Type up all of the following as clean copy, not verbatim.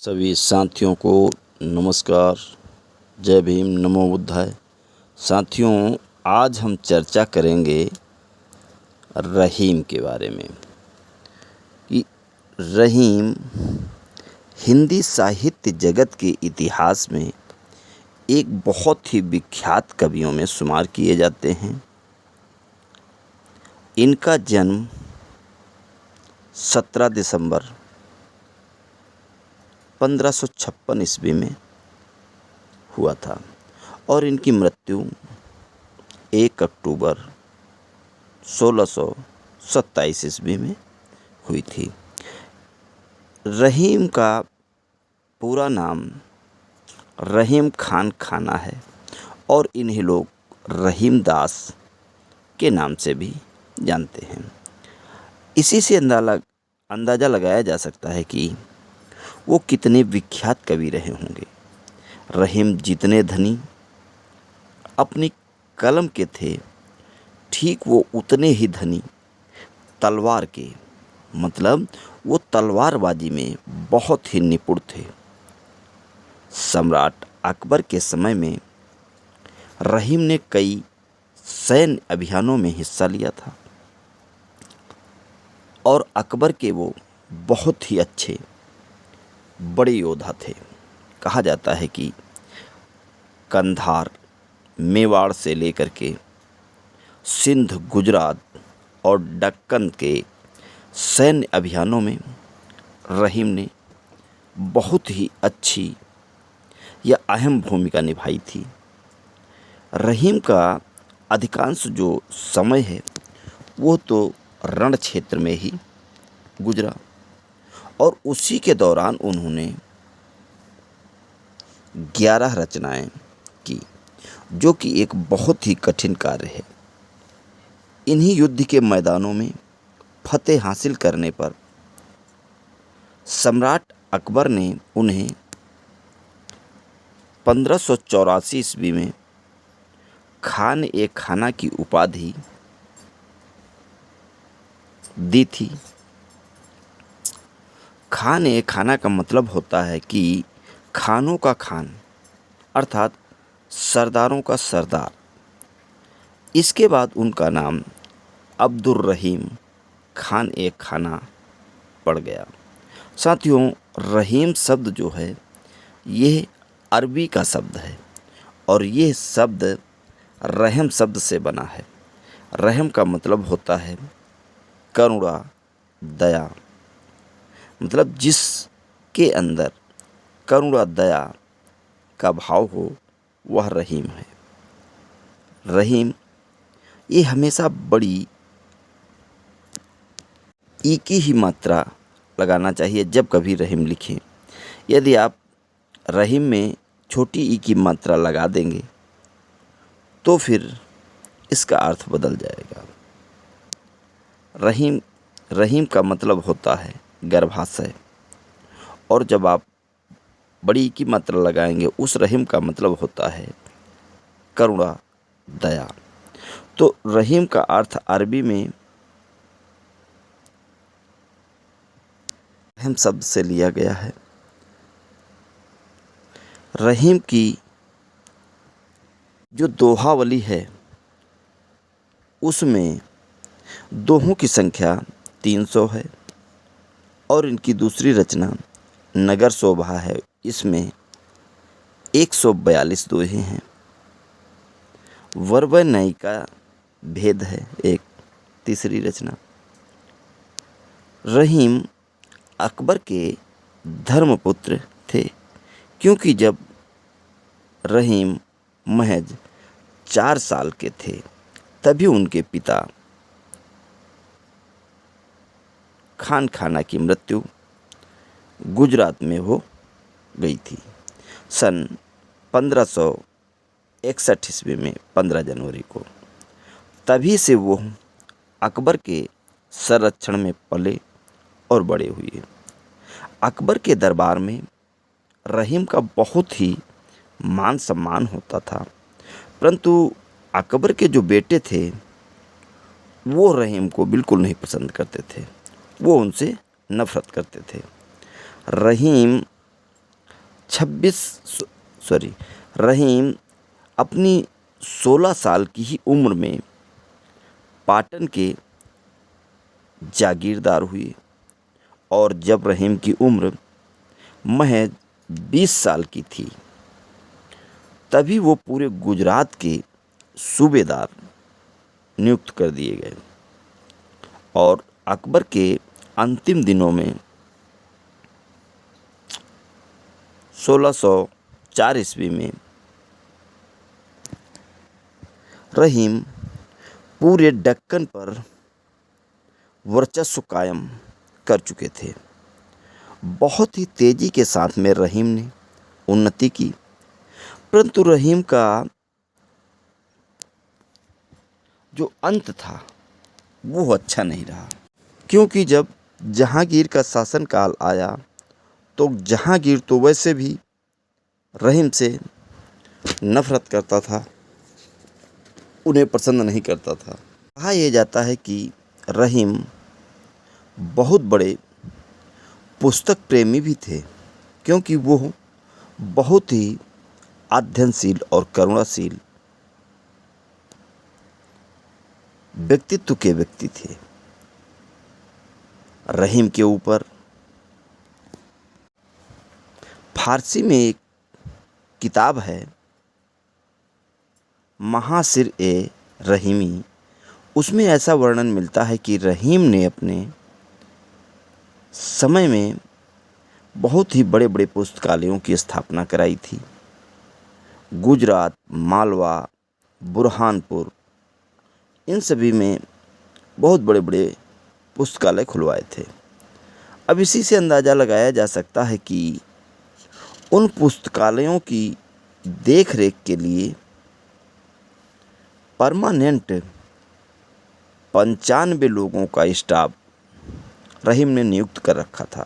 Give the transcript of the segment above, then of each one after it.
सभी साथियों को नमस्कार। जय भीम, नमो बुद्धाय। साथियों, आज हम चर्चा करेंगे रहीम के बारे में कि रहीम हिंदी साहित्य जगत के इतिहास में एक बहुत ही विख्यात कवियों में शुमार किए जाते हैं। इनका जन्म 17 दिसंबर 1556 ईस्वी में हुआ था और इनकी मृत्यु 1 अक्टूबर 1627 ईस्वी में हुई थी। रहीम का पूरा नाम रहीम खान खाना है और इन्हें लोग रहीम दास के नाम से भी जानते हैं। इसी से अंदाज़ा लगाया जा सकता है कि वो कितने विख्यात कवि रहे होंगे। रहीम जितने धनी अपनी कलम के थे, ठीक वो उतने ही धनी तलवार के, मतलब वो तलवारबाजी में बहुत ही निपुण थे। सम्राट अकबर के समय में रहीम ने कई सैन्य अभियानों में हिस्सा लिया था और अकबर के वो बहुत ही अच्छे बड़े योद्धा थे। कहा जाता है कि कंधार, मेवाड़ से लेकर के सिंध, गुजरात और दक्कन के सैन्य अभियानों में रहीम ने बहुत ही अच्छी या अहम भूमिका निभाई थी। रहीम का अधिकांश जो समय है वो तो रण क्षेत्र में ही गुजरा और उसी के दौरान उन्होंने 11 रचनाएं की, जो कि एक बहुत ही कठिन कार्य है। इन्हीं युद्ध के मैदानों में फतेह हासिल करने पर सम्राट अकबर ने उन्हें 1584 ईस्वी में खान-ए-खाना की उपाधि दी थी। खान-ए-खाना का मतलब होता है कि खानों का खान, अर्थात सरदारों का सरदार। इसके बाद उनका नाम अब्दुर रहीम खान-ए-खाना पड़ गया। साथियों, रहीम शब्द जो है ये अरबी का शब्द है और ये शब्द रहम शब्द से बना है। रहम का मतलब होता है करुणा, दया, मतलब जिसके अंदर करुणा, दया का भाव हो वह रहीम है। रहीम ये हमेशा बड़ी ई की ही मात्रा लगाना चाहिए जब कभी रहीम लिखें। यदि आप रहीम में छोटी ई की मात्रा लगा देंगे तो फिर इसका अर्थ बदल जाएगा। रहीम का मतलब होता है गर्भाशय, और जब आप बड़ी ई की मात्रा लगाएंगे उस रहीम का मतलब होता है करुणा, दया। तो रहीम का अर्थ अरबी में रहम शब्द से लिया गया है। रहीम की जो दोहावली है उसमें दोहों की संख्या 300 है और इनकी दूसरी रचना नगर शोभा है, इसमें 142 दोहे हैं। वर व नई का भेद है एक तीसरी रचना। रहीम अकबर के धर्मपुत्र थे, क्योंकि जब रहीम महज 4 साल के थे तभी उनके पिता खान खाना की मृत्यु गुजरात में हो गई थी सन 1561 ईस्वी में 15 जनवरी को। तभी से वो अकबर के संरक्षण में पले और बड़े हुए। अकबर के दरबार में रहीम का बहुत ही मान सम्मान होता था, परंतु अकबर के जो बेटे थे वो रहीम को बिल्कुल नहीं पसंद करते थे, वो उनसे नफ़रत करते थे। रहीम छब्बीस सॉरी रहीम अपनी 16 साल की ही उम्र में पाटन के जागीरदार हुए और जब रहीम की उम्र महज 20 साल की थी तभी वो पूरे गुजरात के सूबेदार नियुक्त कर दिए गए और अकबर के अंतिम दिनों में 1604 ईस्वी में रहीम पूरे दक्कन पर वर्चस्व कायम कर चुके थे। बहुत ही तेज़ी के साथ में रहीम ने उन्नति की, परंतु रहीम का जो अंत था वो अच्छा नहीं रहा, क्योंकि जब जहांगीर का शासनकाल आया तो जहांगीर तो वैसे भी रहीम से नफरत करता था, उन्हें पसंद नहीं करता था। कहा यह जाता है कि रहीम बहुत बड़े पुस्तक प्रेमी भी थे, क्योंकि वो बहुत ही अध्ययनशील और करुणाशील व्यक्तित्व के व्यक्ति थे। रहीम के ऊपर फारसी में एक किताब है महासिर ए रहीमी, उसमें ऐसा वर्णन मिलता है कि रहीम ने अपने समय में बहुत ही बड़े बड़े पुस्तकालयों की स्थापना कराई थी। गुजरात, मालवा, बुरहानपुर, इन सभी में बहुत बड़े बड़े पुस्तकालय खुलवाए थे। अब इसी से अंदाज़ा लगाया जा सकता है कि उन पुस्तकालयों की देख रेख के लिए परमानेंट 95 लोगों का स्टाफ रहीम ने नियुक्त कर रखा था।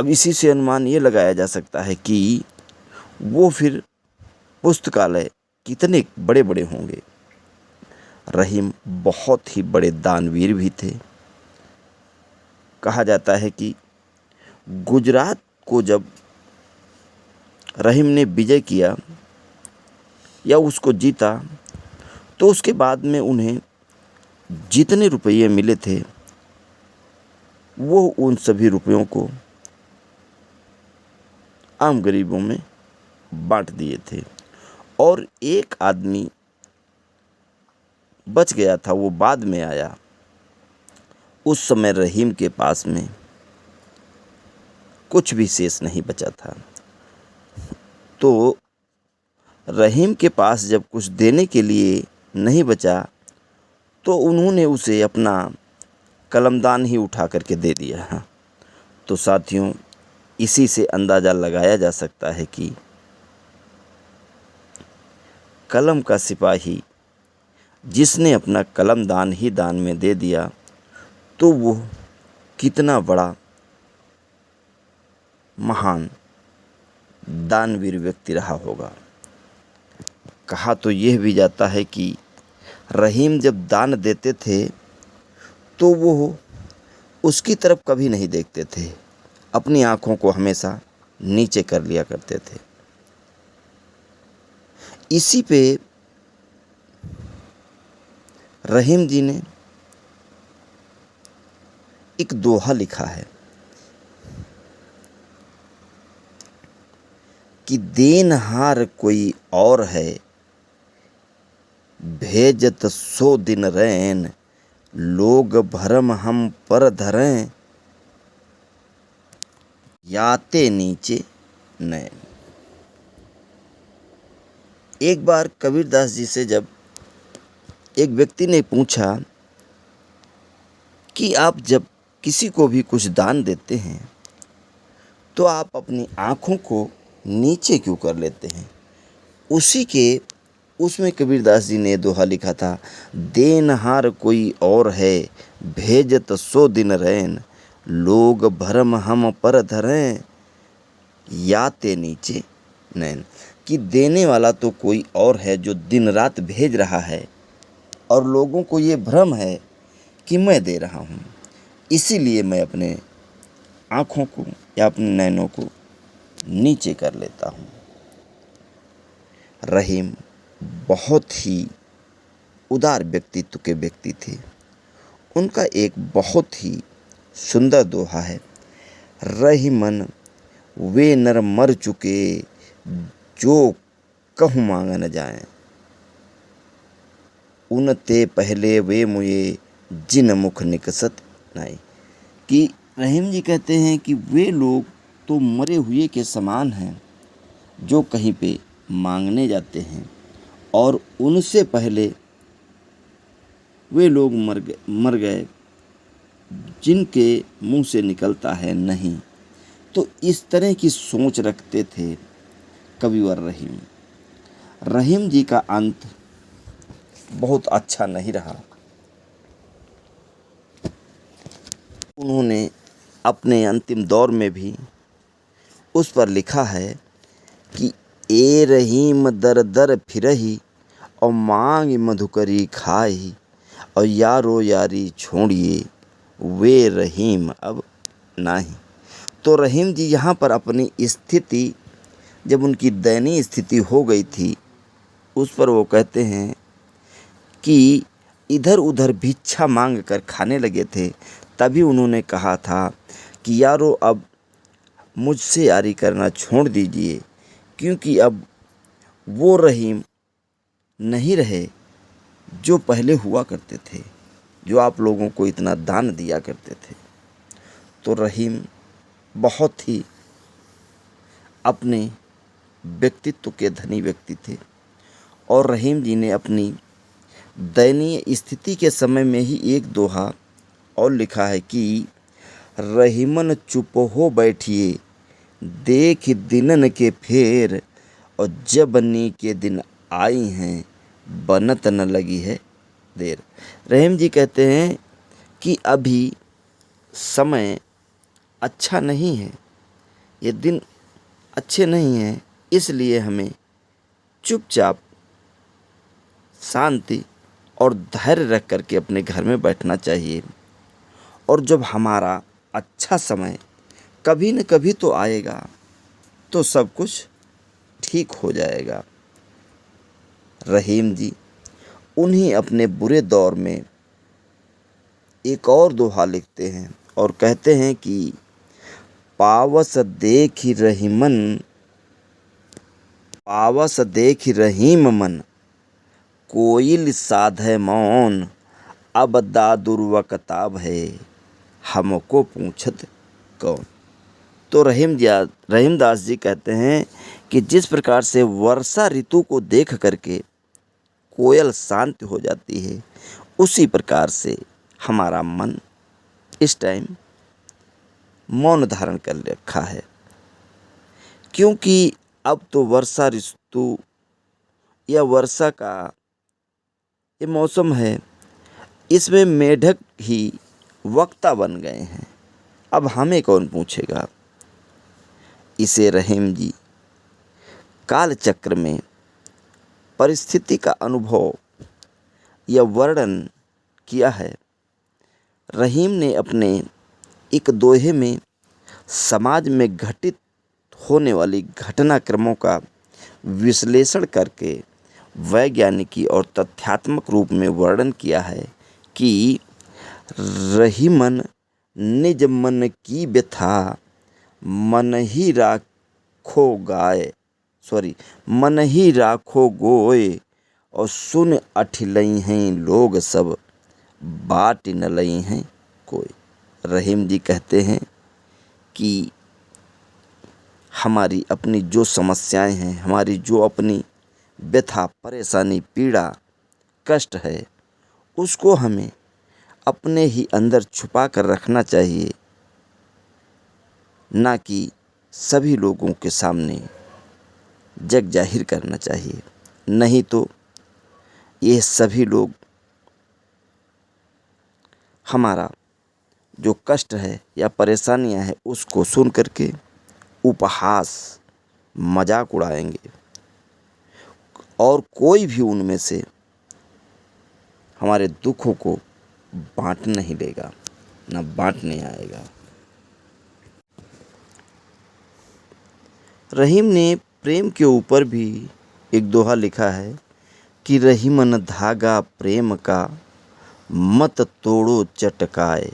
अब इसी से अनुमान ये लगाया जा सकता है कि वो फिर पुस्तकालय कितने बड़े बड़े होंगे। रहीम बहुत ही बड़े दानवीर भी थे। कहा जाता है कि गुजरात को जब रहीम ने विजय किया या उसको जीता तो उसके बाद में उन्हें जितने रुपये मिले थे वो उन सभी रुपयों को आम गरीबों में बांट दिए थे और एक आदमी बच गया था, वो बाद में आया। उस समय रहीम के पास में कुछ भी शेष नहीं बचा था, तो रहीम के पास जब कुछ देने के लिए नहीं बचा तो उन्होंने उसे अपना कलमदान ही उठा करके दे दिया। तो साथियों, इसी से अंदाज़ा लगाया जा सकता है कि कलम का सिपाही जिसने अपना कलमदान ही दान में दे दिया तो वो कितना बड़ा महान दानवीर व्यक्ति रहा होगा। कहा तो यह भी जाता है कि रहीम जब दान देते थे तो वो उसकी तरफ कभी नहीं देखते थे, अपनी आँखों को हमेशा नीचे कर लिया करते थे। इसी पे रहीम जी ने एक दोहा लिखा है कि देनहार कोई और है, भेजत 100 दिन रैन, लोग भरम हम पर धरें, याते नीचे नैन। एक बार कबीरदास जी से जब एक व्यक्ति ने पूछा कि आप जब किसी को भी कुछ दान देते हैं तो आप अपनी आँखों को नीचे क्यों कर लेते हैं। उसमें कबीरदास जी ने दोहा लिखा था, देनहार कोई और है, भेजत 100 दिन रैन, लोग भरम हम पर धरें, याते नीचे नैन। कि देने वाला तो कोई और है जो दिन रात भेज रहा है और लोगों को ये भ्रम है कि मैं दे रहा हूँ, इसीलिए मैं अपने आँखों को या अपने नैनों को नीचे कर लेता हूँ। रहीम बहुत ही उदार व्यक्तित्व के व्यक्ति थे। उनका एक बहुत ही सुंदर दोहा है, रहीमन वे नर मर चुके जो कहूँ मांगा न जाए, उनते पहले वे मुझे जिन मुख निकसत नाई। कि रहीम जी कहते हैं कि वे लोग तो मरे हुए के समान हैं जो कहीं पे मांगने जाते हैं, और उनसे पहले वे लोग मर गए जिनके मुंह से निकलता है नहीं। तो इस तरह की सोच रखते थे कविवर रहीम। रहीम जी का अंत बहुत अच्छा नहीं रहा। उन्होंने अपने अंतिम दौर में भी उस पर लिखा है कि ए रहीम दर दर फिरही और मांग मधुकरी खाई, और यारो यारी छोड़िए वे रहीम अब नाही। तो रहीम जी यहाँ पर अपनी स्थिति, जब उनकी दयनीय स्थिति हो गई थी, उस पर वो कहते हैं कि इधर उधर भिक्षा मांग कर खाने लगे थे। तभी उन्होंने कहा था कि यारो अब मुझसे यारी करना छोड़ दीजिए, क्योंकि अब वो रहीम नहीं रहे जो पहले हुआ करते थे, जो आप लोगों को इतना दान दिया करते थे। तो रहीम बहुत ही अपने व्यक्तित्व के धनी व्यक्ति थे, और रहीम जी ने अपनी दयनीय स्थिति के समय में ही एक दोहा और लिखा है कि रहीमन चुप हो बैठिए देख दिनन के फेर, और जब नी के दिन आई हैं बनत न लगी है देर। रहीम जी कहते हैं कि अभी समय अच्छा नहीं है, ये दिन अच्छे नहीं हैं, इसलिए हमें चुपचाप शांति और धैर्य रख कर के अपने घर में बैठना चाहिए। और जब हमारा अच्छा समय कभी न कभी तो आएगा, तो सब कुछ ठीक हो जाएगा। रहीम जी उन्हीं अपने बुरे दौर में एक और दोहा लिखते हैं और कहते हैं कि पावस देखि रहीम मन, कोयल साधे मौन, अब दादुर्वकता भय हमको पूछत कौन। तो रहीमदास जी कहते हैं कि जिस प्रकार से वर्षा ऋतु को देख करके कोयल शांत हो जाती है, उसी प्रकार से हमारा मन इस टाइम मौन धारण कर रखा है। क्योंकि अब तो वर्षा ऋतु या वर्षा का ये मौसम है, इसमें मेढक ही वक्ता बन गए हैं। अब हमें कौन पूछेगा। इसे रहीम जी काल चक्र में परिस्थिति का अनुभव या वर्णन किया है। रहीम ने अपने एक दोहे में समाज में घटित होने वाली घटनाक्रमों का विश्लेषण करके वैज्ञानिकी और तथ्यात्मक रूप में वर्णन किया है कि रहीमन निज मन की व्यथा मन ही राखो गोए, और सुन अठिलई हैं लोग सब बाट न लई हैं कोई। रहीम जी कहते हैं कि हमारी अपनी जो समस्याएं हैं, हमारी जो अपनी व्यथा, परेशानी, पीड़ा, कष्ट है, उसको हमें अपने ही अंदर छुपा कर रखना चाहिए, ना कि सभी लोगों के सामने जग जाहिर करना चाहिए। नहीं तो ये सभी लोग हमारा जो कष्ट है या परेशानियां हैं, उसको सुन करके उपहास, मजाक उड़ाएंगे, और कोई भी उनमें से हमारे दुखों को बांट नहीं लेगा, ना बांटने आएगा। रहीम ने प्रेम के ऊपर भी एक दोहा लिखा है कि रहीमन धागा प्रेम का मत तोड़ो चटकाए,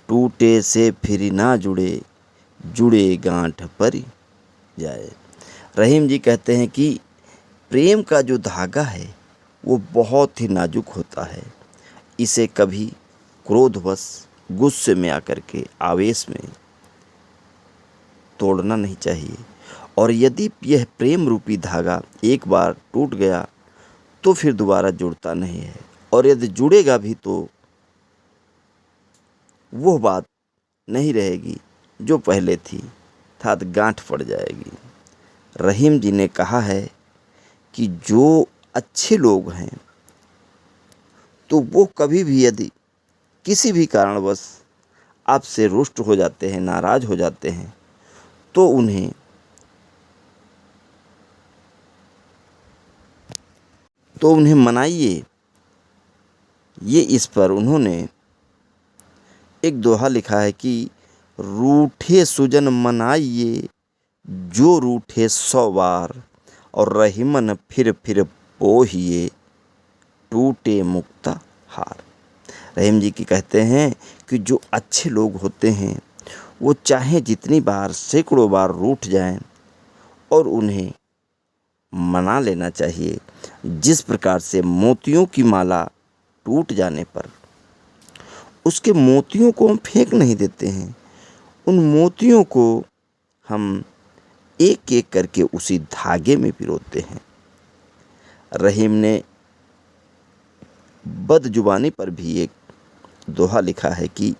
टूटे से फिर ना जुड़े, जुड़े गांठ पर जाए। रहीम जी कहते हैं कि प्रेम का जो धागा है वो बहुत ही नाजुक होता है। इसे कभी क्रोधवश, गुस्से में आकर के, आवेश में तोड़ना नहीं चाहिए। और यदि यह प्रेम रूपी धागा एक बार टूट गया तो फिर दोबारा जुड़ता नहीं है, और यदि जुड़ेगा भी तो वो बात नहीं रहेगी जो पहले थी, अर्थात गांठ पड़ जाएगी। रहीम जी ने कहा है कि जो अच्छे लोग हैं तो वो कभी भी यदि किसी भी कारणवश आपसे रुष्ट हो जाते हैं, नाराज़ हो जाते हैं, तो उन्हें मनाइए। ये इस पर उन्होंने एक दोहा लिखा है कि रूठे सुजन मनाइए, जो रूठे 100 बार, और रहीमन फिर पोहिए, टूटे मुक्ता हार। रहीम जी की कहते हैं कि जो अच्छे लोग होते हैं वो चाहे जितनी बार, सैकड़ों बार रूठ जाएं, और उन्हें मना लेना चाहिए। जिस प्रकार से मोतियों की माला टूट जाने पर उसके मोतियों को हम फेंक नहीं देते हैं, उन मोतियों को हम एक एक करके उसी धागे में पिरोते हैं। रहीम ने बदजुबानी पर भी एक दोहा लिखा है कि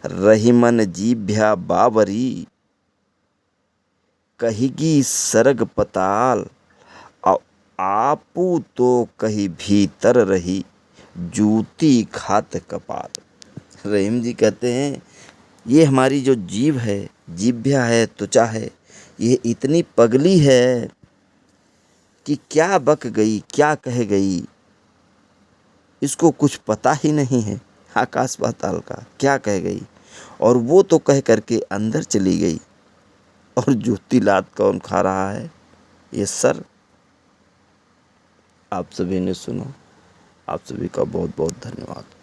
रहीमन जीभ्या बावरी, कहिगी सरग पताल, आपू तो कहीं भीतर रही, जूती खात कपाल। रहीम जी कहते हैं ये हमारी जो जीभ है, जीभ्या है, त्वचा है, ये इतनी पगली है कि क्या बक गई, क्या कह गई, इसको कुछ पता ही नहीं है आकाश पाताल का, क्या कह गई। और वो तो कह करके अंदर चली गई, और जूती लात कौन खा रहा है, ये सर। आप सभी ने सुना। आप सभी का बहुत बहुत धन्यवाद।